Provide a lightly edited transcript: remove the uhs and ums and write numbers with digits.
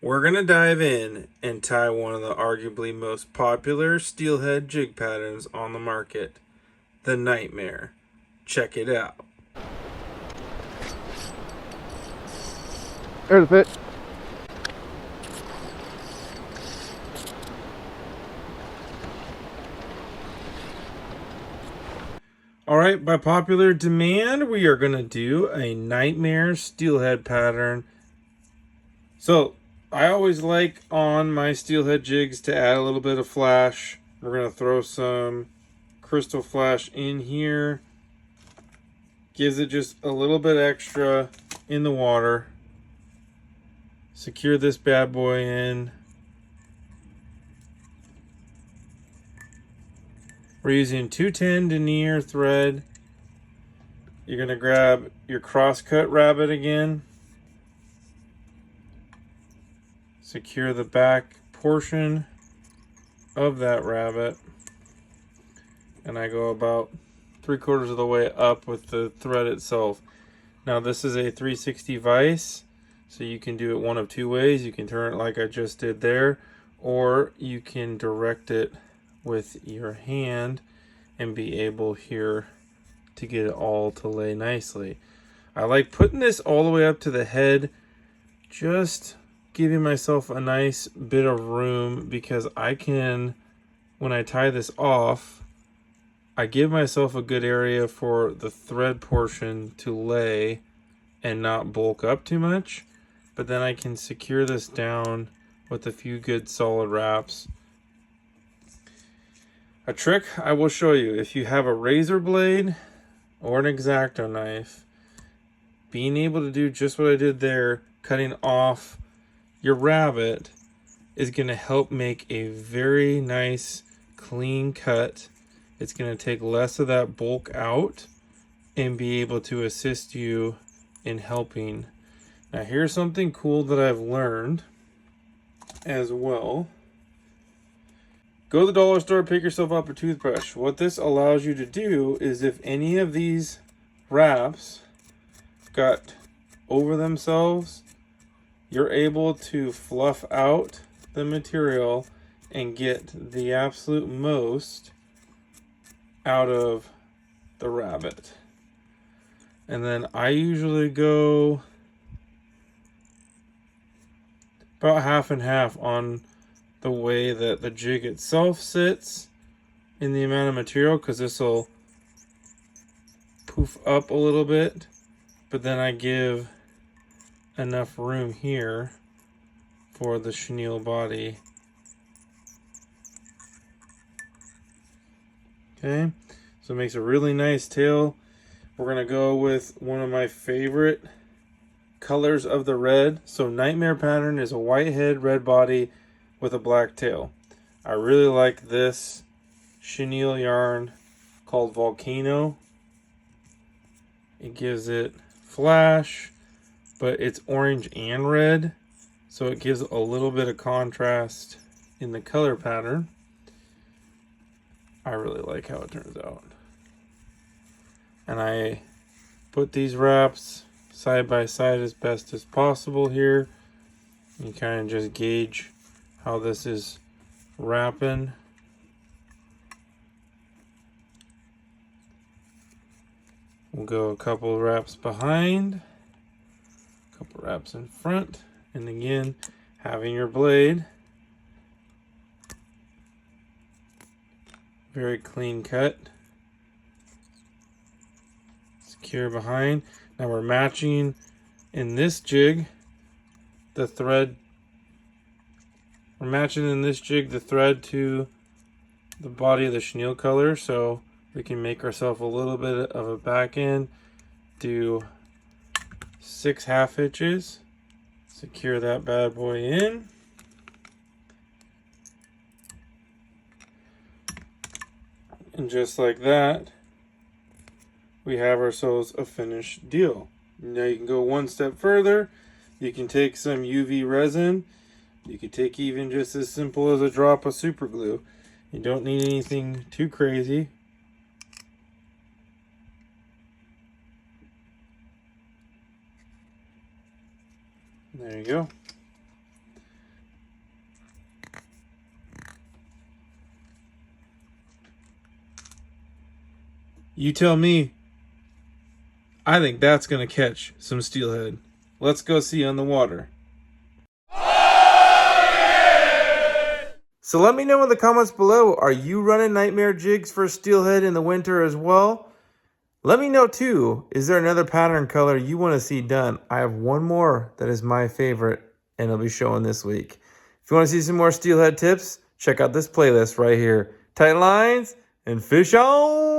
We're going to dive in and tie one of the arguably most popular steelhead jig patterns on the market, the Nightmare. Check it out. There's the fit. Alright, by popular demand, we are going to do a Nightmare steelhead pattern. So, I always like on my steelhead jigs to add a little bit of flash. We're going to throw some crystal flash in here. Gives it just a little bit extra in the water. Secure this bad boy in. We're using 210 denier thread. You're going to grab your crosscut rabbit again. Secure the back portion of that rabbit. And I go about 3/4 of the way up with the thread itself. Now this is a 360 vise, so you can do it one of two ways. You can turn it like I just did there, or you can direct it with your hand and be able here to get it all to lay nicely. I like putting this all the way up to the head, just giving myself a nice bit of room, because I can, when I tie this off, I give myself a good area for the thread portion to lay and not bulk up too much, but then I can secure this down with a few good solid wraps. A trick I will show you: if you have a razor blade or an X-Acto knife, being able to do just what I did there, cutting off your rabbit, is going to help make a very nice clean cut. It's going to take less of that bulk out and be able to assist you in helping. Now here's something cool that I've learned as well. Go to the dollar store, pick yourself up a toothbrush. What this allows you to do is, if any of these wraps got over themselves, you're able to fluff out the material and get the absolute most out of the rabbit. And then I usually go about half and half on the way that the jig itself sits in the amount of material, because this will poof up a little bit, but then I give enough room here for the chenille body. Okay, so it makes a really nice tail. We're gonna go with one of my favorite colors of the red. So Nightmare pattern is a white head, red body with a black tail. I really like this chenille yarn called Volcano. It gives it flash, but it's orange and red, so it gives a little bit of contrast in the color pattern. I really like how it turns out. And I put these wraps side by side as best as possible here. You kind of just gauge how this is wrapping. We'll go a couple wraps behind, a couple wraps in front, and again, having your blade very clean cut, secure behind. Now we're matching in this jig the thread. We're matching in this jig the thread to the body of the chenille color, so we can make ourselves a little bit of a back end. Do 6 1/2 hitches. Secure that bad boy in. And just like that, we have ourselves a finished deal. Now you can go one step further. You can take some UV resin. You can take even just as simple as a drop of super glue. You don't need anything too crazy. There you go. You tell me. I think that's going to catch some steelhead. Let's go see on the water. So let me know in the comments below, are you running nightmare jigs for steelhead in the winter as well? Let me know too, is there another pattern color you want to see done? I have one more that is my favorite and I'll be showing this week. If you want to see some more steelhead tips, check out this playlist right here. Tight lines and fish on!